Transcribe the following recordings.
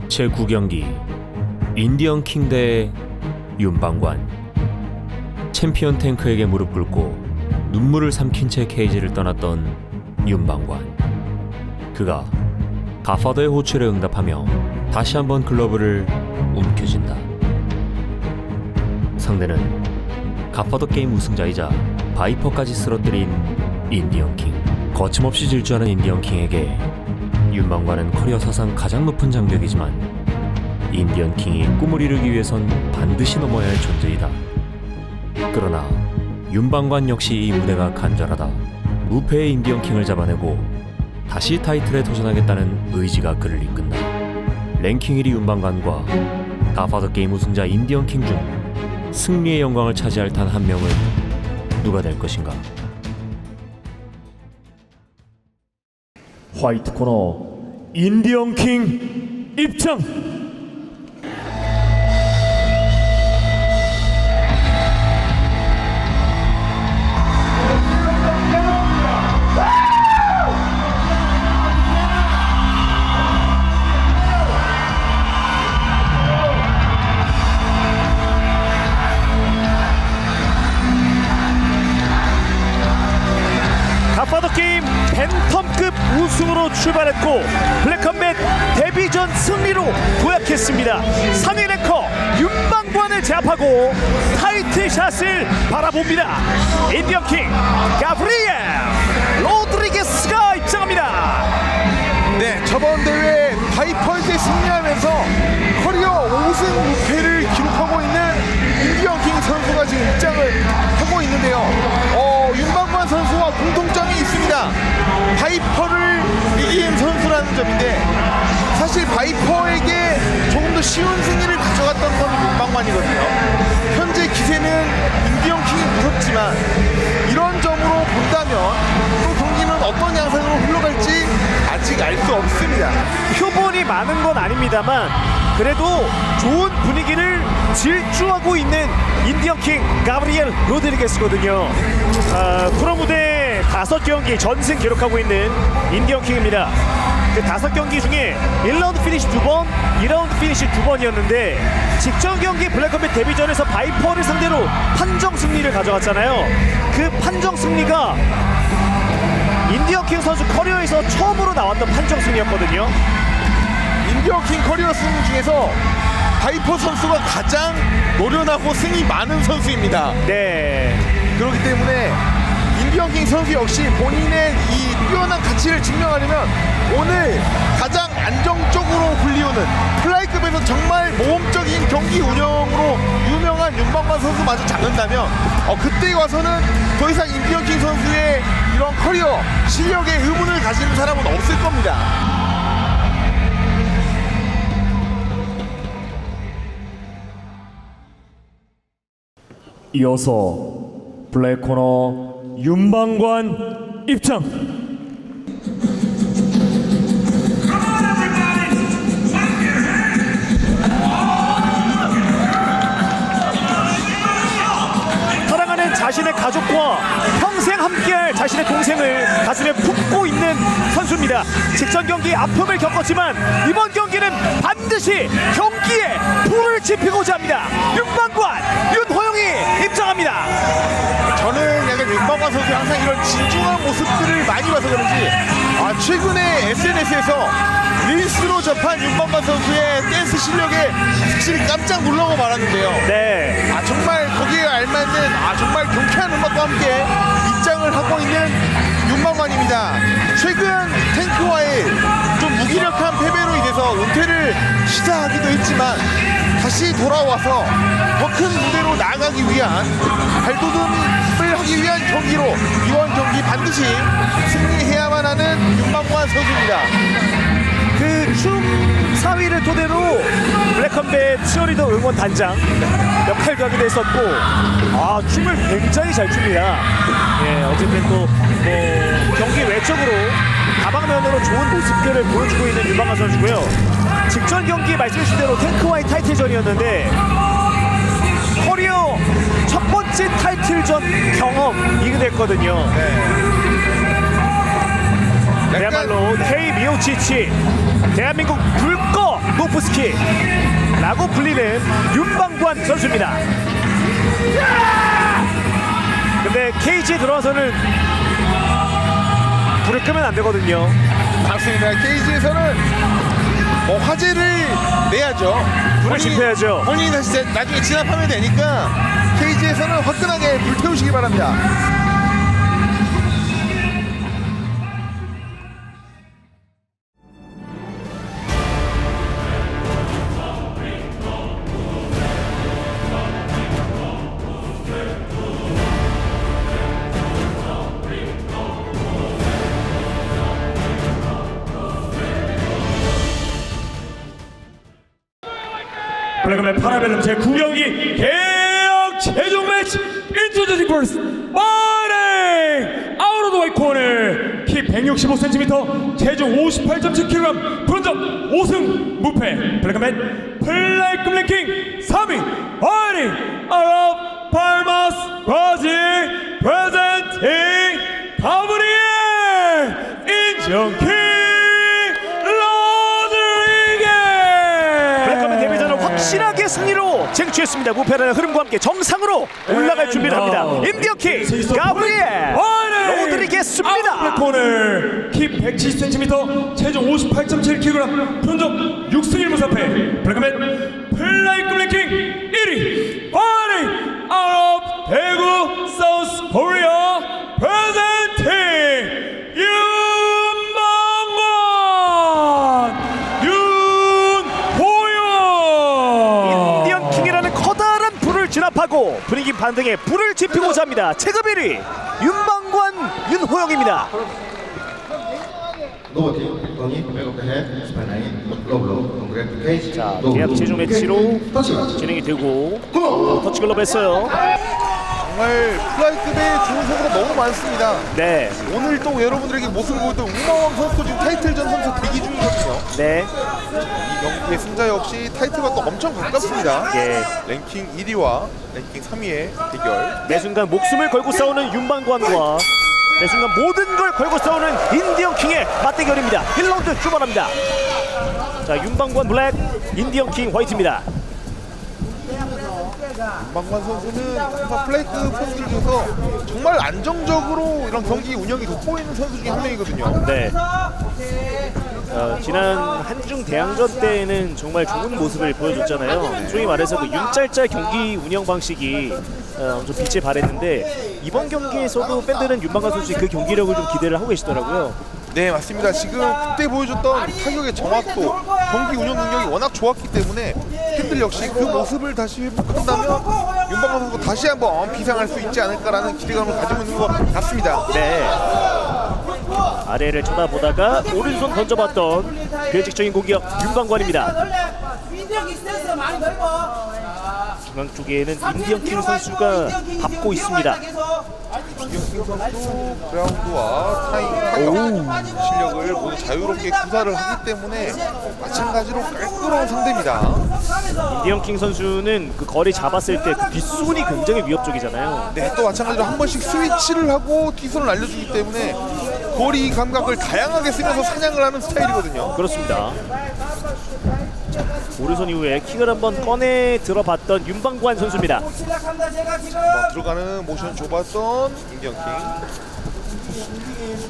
제9경기 인디언 킹 대 윤방관. 챔피언 탱크에게 무릎 꿇고 눈물을 삼킨 채 케이지를 떠났던 윤방관. 그가 가파더의 호출에 응답하며 다시 한번 글러브를 움켜쥔다. 상대는 가파더 게임 우승자이자 바이퍼까지 쓰러뜨린 인디언 킹. 거침없이 질주하는 인디언 킹에게 윤방관은 커리어 사상 가장 높은 장벽이지만 인디언 킹이 꿈을 이루기 위해선 반드시 넘어야 할 존재이다. 그러나 윤방관 역시 이 무대가 간절하다. 무패의 인디언 킹을 잡아내고 다시 타이틀에 도전하겠다는 의지가 그를 이끈다. 랭킹 1위 윤방관과 가파더 게임 우승자 인디언 킹 중 승리의 영광을 차지할 단 한 명은 누가 될 것인가? 화이트 코너 인디언 킹 입장! 가파더 게임 팬텀급 우승으로 출발했고 블랙컴뱃 데뷔전 승리로 도약했습니다. 3위 랭커 윤방관을 제압하고 타이틀샷을 바라봅니다. 인디언 킹 가브리엘 로드리게스가 입장합니다. 네, 저번 대회 바이퍼에게 승리하면서 커리어 5승 무패를 기록하고 있는 인디언 킹 선수가 지금 입장을 하고 있는데요. 윤방관 선수와 공통점이 있습니다. 바이퍼를 이긴 선수라는 점인데 사실 바이퍼에게 조금 더 쉬운 승리를 가져갔던 건 윤방관이거든요. 현재 기세는 인디언 킹이 무섭지만 이런 점으로 본다면 또 경기는 어떤 양상으로 흘러갈지 아직 알 수 없습니다. 표본이 많은 건 아닙니다만 그래도 좋은 분위기를 질주하고 있는 인디언 킹 가브리엘 로드리게스거든요. 프로 무대 5경기 전승 기록하고 있는 인디언 킹입니다. 그 5경기 중에 1라운드 피니시 2번, 2라운드 피니시 2번이었는데 직전 경기 블랙컴뱃 데뷔전에서 바이퍼를 상대로 판정 승리를 가져갔잖아요. 그 판정 승리가 인디언 킹 선수 커리어에서 처음으로 나왔던 판정 승리였거든요. 인디언 킹 커리어 승 중에서 바이퍼 선수가 가장 노련하고 승이 많은 선수입니다. 네. 그렇기 때문에 인디언 킹 선수 역시 본인의 이 뛰어난 가치를 증명하려면 오늘 가장 안정적으로 불리우는 플라이급에서 정말 모험적인 경기 운영으로 유명한 윤방관 선수마저 잡는다면 그때 와서는 더 이상 인디언 킹 선수의 이런 커리어 실력에 의문을 가지는 사람은 없을 겁니다. 이어서 블랙코너 윤방관 입장! 사랑하는 자신의 가족과 평생 함께할 자신의 동생을 가슴에 품고 있는 선수입니다. 직전 경기 아픔을 겪었지만 이번 경기는 반드시 경기에 불을 지피고자 합니다. 윤방관 윤호영이 입장합니다. 저는 약간 윤방관 선수 항상 이런 진중한 모습들을 많이 봐서 그런지 최근에 SNS에서 릴스로 접한 윤방관 선수의 댄스 실력에 확실히 깜짝 놀라고 말았는데요. 네. 정말 거기에 알맞는 정말 경쾌한 음악과 함께 입장을 하고 있는 윤방관입니다. 최근 탱크와의 좀 무기력한 패배로 인해서 은퇴를 시사하기도 했지만 다시 돌아와서 더 큰 무대로 나아가기 위한 발돋움을 하기 위한 경기로 이번 경기 반드시 승리해야만 하는 윤방관 선수입니다. 그 춤 4위를 토대로 블랙컴뱃 치어리더 응원 단장 역할도 하기도 했었고 춤을 굉장히 잘 춥니다. 예, 어쨌든 또 경기 외적으로 다방면으로 좋은 모습들을 보여주고 있는 윤방관 선수고요. 직전 경기 말씀해주신 대로 탱크와의 타이틀전이었는데 커리어 첫 번째 타이틀전 경험이 됐거든요. 그야말로 K 미오치치 대한민국 불꽃 높은 옙스키라고 불리는 윤방관 선수입니다. 근데 케이지에 들어와서는 불을 끄면 안 되거든요. 맞습니다. 케이지에서는 화제를 내야죠. 불을 지펴야죠. 본인이 다시 나중에 진압하면 되니까 케이지에서는 화끈하게 불태우시기 바랍니다. 블랙맨 파라벨럼 제9경기 개혁 최종 매치 인트로듀싱 퍼스트 파이팅 아웃 오브 화이트 코너 키 165cm 체중 58.7kg 브론즈 5승 무패 블랙맨 플라이급 랭킹 3위 파이팅 아웃 오브 팔마스 브라질 프레젠팅 가브리엘 인정킹 확실하게 승리로 쟁취했습니다. 무패라는 흐름과 함께 정상으로 올라갈 준비를 합니다. 인디언킹 가브리엘 로드리게스입니다. 코너 키 170cm 체중 58.7kg 현적 6승 1무사패 블랙맨 플라이급 랭킹 1위 파이팅 아웃 오브 대구 사우스 코리아 프레젠팅 진압하고 분위기 반등에 불을 지피고자 합니다. 체급 1위 윤방관 윤호영입니다. 자, 계약 최종 매치로 진행이 되고 터치글러브 했어요. 정말 플라이급의 좋은 선수가 너무 많습니다. 네. 오늘 또 여러분들에게 모습을 보였던 우마왕 선수도 지금 타이틀전 선수 대기 중이거든요. 네. 이 경기의 승자 역시 타이틀과 또 엄청 가깝습니다. 예. 랭킹 1위와 랭킹 3위의 대결. 매 순간 목숨을 걸고 싸우는 윤방관과 매 순간 모든 걸 걸고 싸우는 인디언킹의 맞대결입니다. 1라운드 출발합니다. 자, 윤방관 블랙, 인디언킹 화이트입니다. 윤방관 선수는 항상 플레이급 선수들 중에서 정말 안정적으로 이런 경기 운영이 돋보이는 선수 중에 한 명이거든요. 네. 지난 한중 대항전 때는 정말 좋은 모습을 보여줬잖아요. 소위 말해서 그 윤짤짤 경기 운영 방식이 좀 빛을 발했는데 이번 경기에서도 팬들은 윤방관 선수의 그 경기력을 좀 기대를 하고 계시더라고요. 네, 맞습니다. 지금 그때 보여줬던 타격의 정확도, 경기 운영 능력이 워낙 좋았기 때문에 팬들 역시 그 모습을 다시 회복한다면 윤방관 선수가 다시 한번 비상할 수 있지 않을까라는 기대감을 가지고 있는 것 같습니다. 네. 아래를 쳐다보다가 오른손 던져봤던 그의 직접인 공격 윤방관입니다. 중앙 쪽에는 인디언킹 선수가 밟고 있습니다. 인디언킹 선수 그라운드와 타격 실력을 모두 자유롭게 구사를 하기 때문에 마찬가지로 깔끔한 상대입니다. 인디언킹 선수는 그 거리 잡았을 때 그 뒷손이 굉장히 위협적이잖아요. 네, 또 마찬가지로 한 번씩 스위치를 하고 뒷손을 날려주기 때문에 거리 감각을 다양하게 쓰면서 사냥을 하는 스타일이거든요. 그렇습니다. 오른손 이후에 킥을 한번 꺼내 들어봤던 윤방관 선수입니다. 한번 들어가는 모션 좁았던 인디언킹.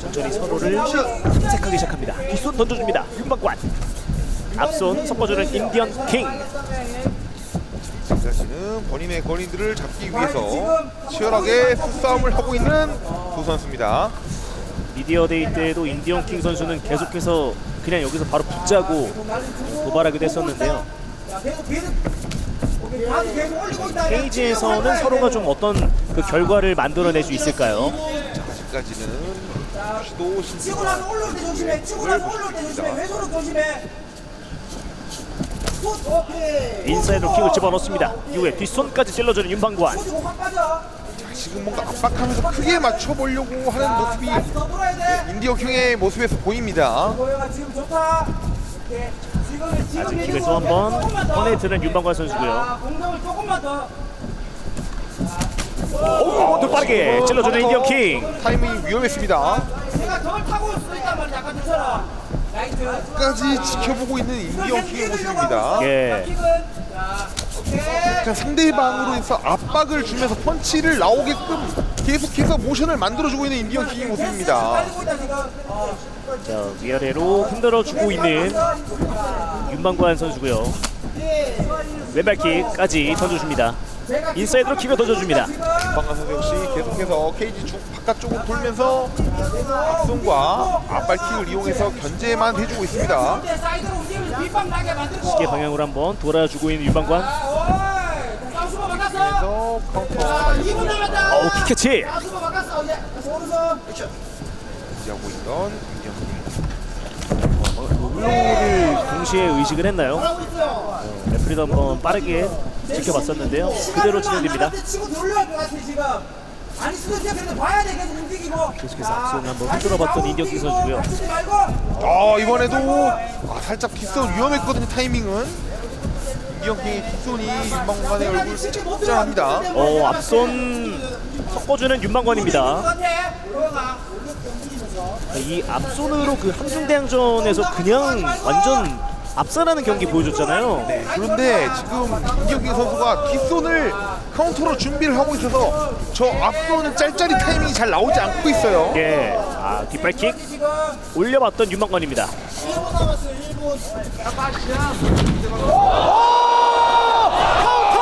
천천히 서로를 탐색하기 시작합니다. 뒷손 던져줍니다. 윤방관. 앞손 섞어주는 인디언킹. 지금까지는 본인의 거리들을 잡기 위해서 치열하게 수싸움을 하고 있는 두 선수입니다. 미디어데이 때도 인디언킹 선수는 계속해서 그냥 여기서 바로 붙자고 도발하기도 했었는데요. 페이지에서는 서로가 좀 어떤 그 결과를 만들어낼 수 있을까요? 자, 아직까지는 시도 신중한 공격을 보여줍니다. 인사이드로 킥을 집어넣습니다. 이후에 뒷손까지 찔러주는 윤방관. 지금 뭔가 압박하면서 크게 맞춰보려고 하는 모습이 인디언킹의 모습에서 보입니다. 아직 킥을 또 한번 꺼내드는 윤방관 선수고요. 오, 더 빠르게 찔러주는 인디언킹. 타이밍이 위험했습니다. 끝까지 지켜보고 있는 인디언킹의 모습입니다. 예. 그냥 상대방으로 해서 압박을 주면서 펀치를 나오게끔 계속해서 모션을 만들어주고 있는 인디언킹의 모습입니다. 자, 위아래로 흔들어주고 있는 윤방관 선수고요. 왼발킥까지 던져줍니다. 인사이드로 킥을 던져줍니다. 윤방관 선수 역시 계속해서 케이지 바깥쪽으로 돌면서 앞손과 앞발킥을 이용해서 견제만 해주고 있습니다. 시계 방향으로 한번 돌아주고 있는 윤방관. 그래서 카운터 킥캐치. 유지하고 있던 로블로를 동시에 의식을 했나요? 레프리도 한번 빠르게 지켜봤었는데요. 그대로 진행됩니다. 계속해서 앞손을 한번 흔들어봤던 인디언킹 선수고요. 이번에도 살짝 킥손 위험했거든요. 타이밍은 인디언킹의 킥손이 윤방관의 얼굴 찔합니다. 앞손 섞어주는 윤방관입니다. 이 앞손으로 그 함중대항전에서 그냥 완전 압살하는 경기 보여줬잖아요. 그런데 지금 인디언킹 선수가 킥손을 카운터로 준비를 하고 있어서 저 앞손은 짤짤이 타이밍이 잘 나오지 않고 있어요. 예, 뒷발킥 올려봤던 윤방관입니다. 카운터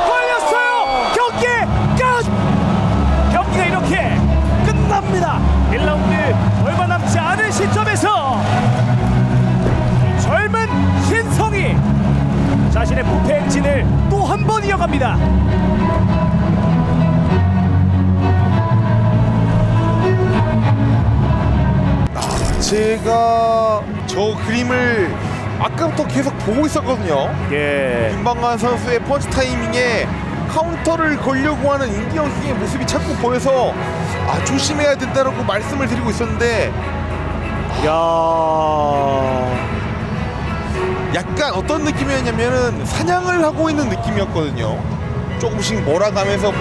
걸렸어요. 경기 끝. 경기가 이렇게 끝납니다. 1라운드 얼마 남지 않은 시점에서 젊은 신성이 자신의 무패 행진을 또 한 번 이어갑니다. 제가 저 그림을 아까부터 계속 보고 있었거든요. 예. 윤방관 선수의 펀치 타이밍에 카운터를 걸려고 하는 인디언킹의 모습이 자꾸 보여서 조심해야 된다고 말씀을 드리고 있었는데 약간 어떤 느낌이었냐면은 사냥을 하고 있는 느낌이었거든요. 조금씩 몰아가면서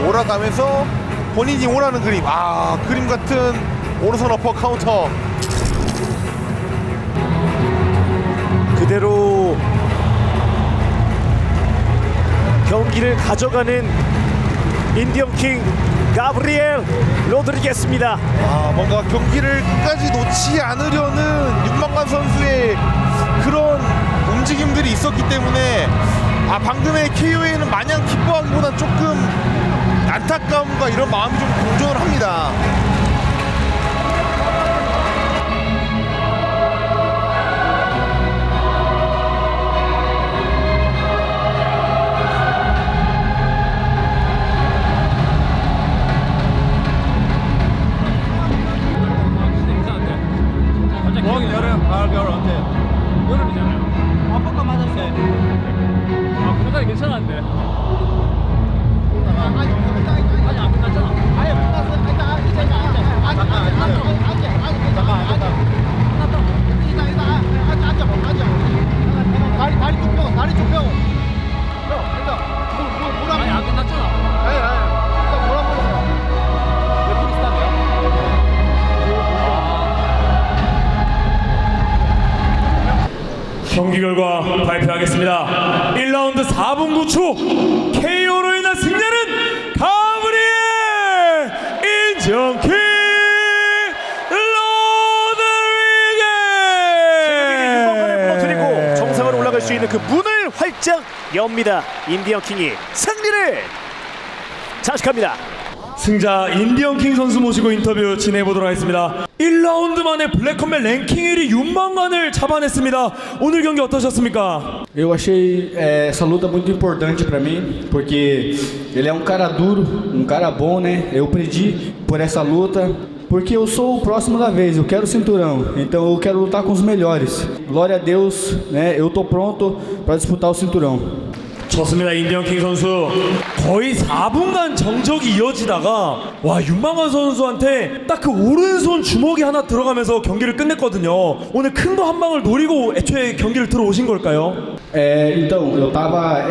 본인이 원하는 그림, 그림 같은 오른손 어퍼 카운터 그대로 경기를 가져가는 인디언킹 가브리엘 로드리게스입니다. 뭔가 경기를 끝까지 놓지 않으려는 윤방관 선수의 그런 움직임들이 있었기 때문에 방금의 KO에는 마냥 기뻐하기보다 조금 안타까움과 이런 마음이 좀 공존을 합니다. 여름, 가을, 겨울 언제? 여름이잖아요. 아빠가 맞았어요. 그러다 괜찮았는데. 아직 안 끝났잖아. 아예 끝났어. 다리 쭉 펴고, 다리 쭉 펴고. 아니 안 끝났잖아. 일단 뭐라 그러세요? 왜 프리스타일이야? 경기 결과 발표하겠습니다. 1라운드 4분 9초 KO로 인한 승자는 가브리엘 인정킹 윤방관을 로드리게스. 무너뜨리고 정상으로 올라갈 수 있는 그 문을 활짝 엽니다. 인디언킹이 승리를 장식합니다. 승자 인디언킹 선수 모시고 인터뷰 진행해보도록 하겠습니다. 1라운드 만에 블랙컴뱃 랭킹 1위 윤방관을 잡아냈습니다. 오늘 경기 어떠셨습니까? Eu achei essa luta muito importante para mim, porque ele é um cara duro, um cara bom, né? Eu pedi por essa luta, porque eu sou o próximo da vez, eu quero o cinturão, então eu quero lutar com os melhores. Glória a Deus, né? Eu tô pronto para disputar o cinturão. 좋습니다. 인디언킹 선수 거의 4분간 정적이 이어지다가 와 윤망환 선수한테 딱 그 오른손 주먹이 ha나 들어가면서 경기를 끝냈거든요. 오늘 큰 거 한 방을 노리고 애초에 경기를 들어오신 걸까요? Então,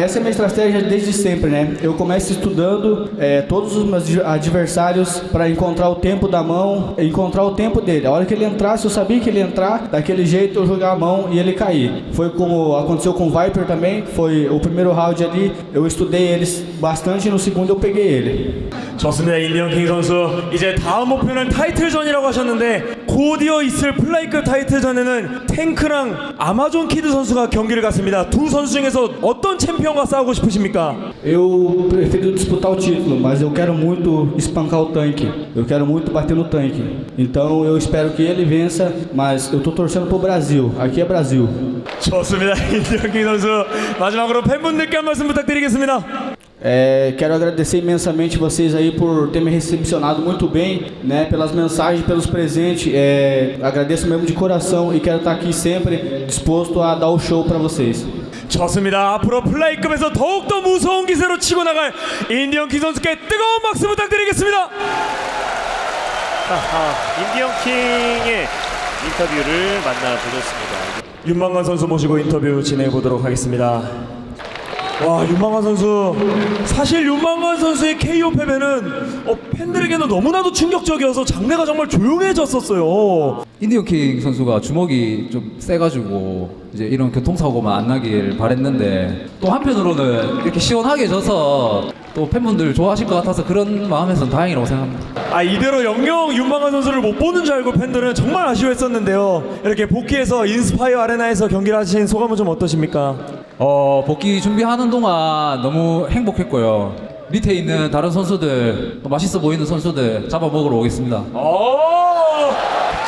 essa é a minha estratégia desde sempre, né? Eu começo estudando todos os meus adversários para encontrar o tempo da mão, encontrar o tempo dele. A hora que ele entrasse, eu sabia que ele ia entrar, daquele jeito eu jogar a mão e ele cair. Foi como aconteceu com o Viper também, foi o primeiro round ali, eu estudei eles bastante e no segundo eu peguei ele. 좋습니다. 인디언킹 선수 이제 다음 목표는 타이틀전이라고 하셨는데 곧 이어 있을 플라이급 타이틀전에는 탱크랑 아마존 키드 선수가 경기를 갖습니다. 두 선수 중에서 어떤 챔피언과 싸우고 싶으십니까? Eu prefiro disputar o título, mas eu quero muito espancar o tanque. Eu quero muito bater no tanque. Então eu espero que ele vença, mas eu tô torcendo pro Brasil. Aqui é Brasil. 좋습니다. 인디언킹 선수 마지막으로 팬분들께 한 말씀 부탁드리겠습니다. Quero agradecer imensamente vocês aí por ter me recepcionado muito bem, né, pelas mensagens, pelos presentes. Agradeço mesmo de coração e quero estar aqui sempre disposto a dar o show para vocês. 좋습니다. 앞으로 플라이급에서 더욱더 무서운 기세로 치고 나갈 인디언킹 선수께 뜨거운 박수 부탁드리겠습니다. 인디언킹의 인터뷰를 만나보셨습니다. 윤망환 선수 모시고 인터뷰 진행해 보도록 하겠습니다. 와, 윤망환 선수 사실 윤망환 선수의 KO 패배는 팬들에게는 너무나도 충격적이어서 장내가 정말 조용해졌었어요. 인디언킹 선수가 주먹이 좀 세가지고 이제 이런 교통사고만 안 나길 바랬는데 또 한편으로는 이렇게 시원하게 져서 또 팬분들 좋아하실 것 같아서 그런 마음에서는 다행이라고 생각합니다. 이대로 영영 윤망환 선수를 못 보는 줄 알고 팬들은 정말 아쉬워했었는데요. 이렇게 복귀해서 인스파이어 아레나에서 경기를 하신 소감은 좀 어떠십니까? 복귀 준비하는 동안 너무 행복했고요. 밑에 있는 다른 선수들, 또 맛있어 보이는 선수들 잡아먹으러 오겠습니다.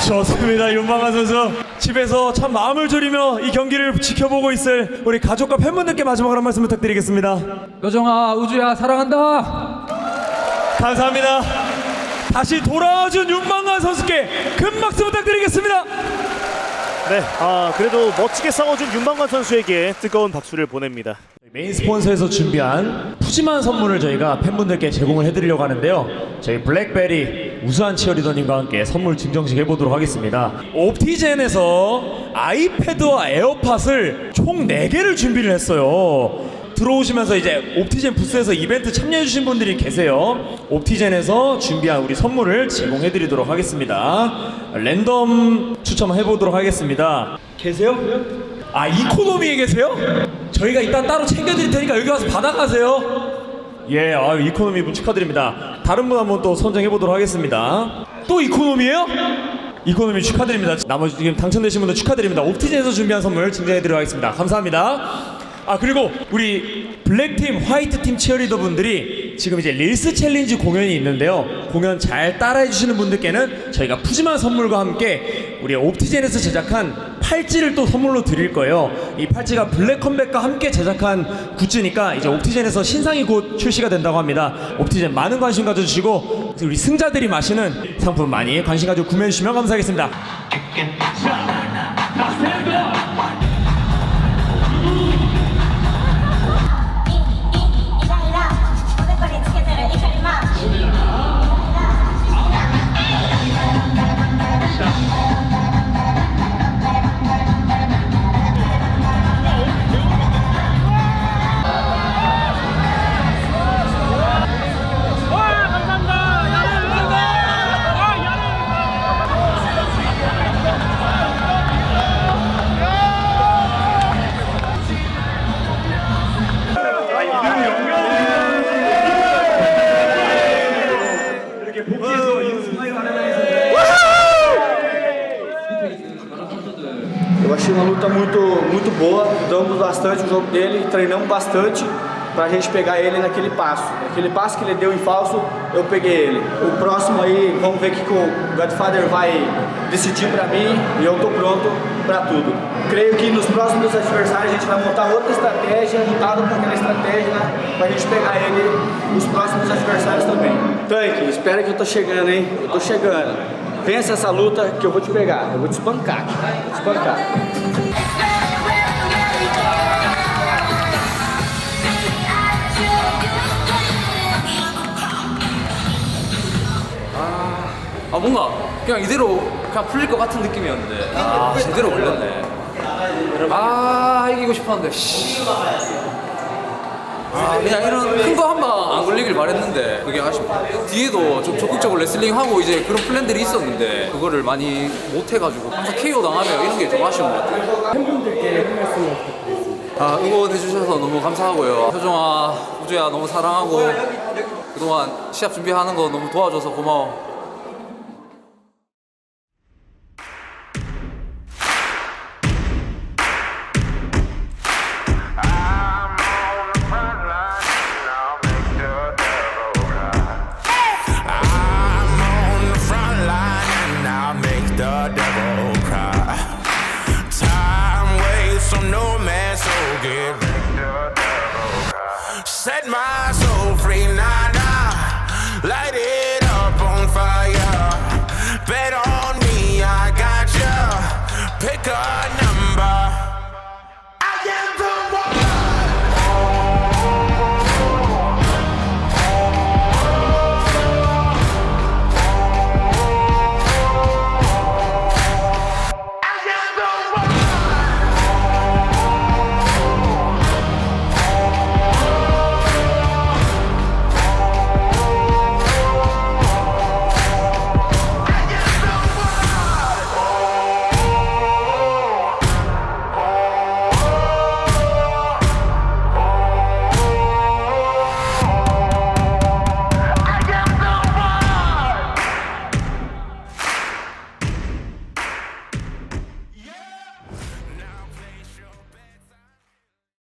좋습니다. 윤망환 선수 집에서 참 마음을 졸이며 이 경기를 지켜보고 있을 우리 가족과 팬분들께 마지막으로 한 말씀 부탁드리겠습니다. 여정아, 우주야, 사랑한다. 감사합니다. 다시 돌아와준 윤망환 선수께 큰 박수 부탁드리겠습니다. 네, 그래도 멋지게 싸워준 윤망환 선수에게 뜨거운 박수를 보냅니다. 메인 스폰서에서 준비한 푸짐한 선물을 저희가 팬분들께 제공을 해드리려고 하는데요. 저희 블랙베리 우수한 치어리더님과 함께 선물 증정식 해보도록 하겠습니다. 옵티젠에서 아이패드와 에어팟을 총 4개를 준비를 했어요. 들어오시면서 이제 옵티젠 부스에서 이벤트 참여해주신 분들이 계세요. 옵티젠에서 준비한 우리 선물을 제공해드리도록 하겠습니다. 랜덤 추첨해보도록 하겠습니다. 계세요? 이코노미에 계세요? 저희가 이따 따로 챙겨드릴 테니까 여기 와서 받아가세요. 예, 이코노미 분 축하드립니다. 다른 분 한번 또 선정해보도록 하겠습니다. 또 이코노미예요? 이코노미 축하드립니다. 나머지 지금 당첨되신 분들 축하드립니다. 옵티젠에서 준비한 선물 증정해드리도록 하겠습니다. 감사합니다. 그리고 우리 블랙팀, 화이트팀 치어리더 분들이 지금 이제 릴스 챌린지 공연이 있는데요. 공연 잘 따라해 주시는 분들께는 저희가 푸짐한 선물과 함께 우리 옵티젠에서 제작한 팔찌를 또 선물로 드릴 거예요. 이 팔찌가 블랙 컴백과 함께 제작한 굿즈니까 이제 옵티젠에서 신상이 곧 출시가 된다고 합니다. 옵티젠 많은 관심 가져주시고 우리 승자들이 마시는 상품 많이 관심 가지고 구매해 주시면 감사하겠습니다. Eu achei uma luta muito boa, damos bastante o jogo dele, treinamos bastante pra gente pegar ele naquele passo. Aquele passo que ele deu em falso, eu peguei ele. O próximo aí, vamos ver o que o Godfather vai decidir pra mim e eu tô pronto pra tudo. Creio que nos próximos adversários a gente vai montar outra estratégia, mudada com aquela estratégia, pra gente pegar ele nos próximos adversários também. Tanque, espera que eu tô chegando, hein? Eu tô chegando. Vença essa luta que eu vou te pegar, eu vou te espancar, vou te espancar. 그냥 이대로 그냥 풀릴 것 같은 느낌이었는데 제대로 걸렸네. 이기고 싶었는데 그냥 이런 큰 거 한 방 안 걸리길 바랬는데 그게 아쉽다. 뒤에도 좀 적극적으로 레슬링하고 이제 그런 플랜들이 있었는데 그거를 많이 못 해가지고 항상 KO 당하면 이런 게 좀 아쉬운 것 같아요. 팬분들께 한 말씀 부탁드리겠습니다. 응원해 주셔서 너무 감사하고요. 효정아, 우주야 너무 사랑하고 그동안 시합 준비하는 거 너무 도와줘서 고마워. Set my soul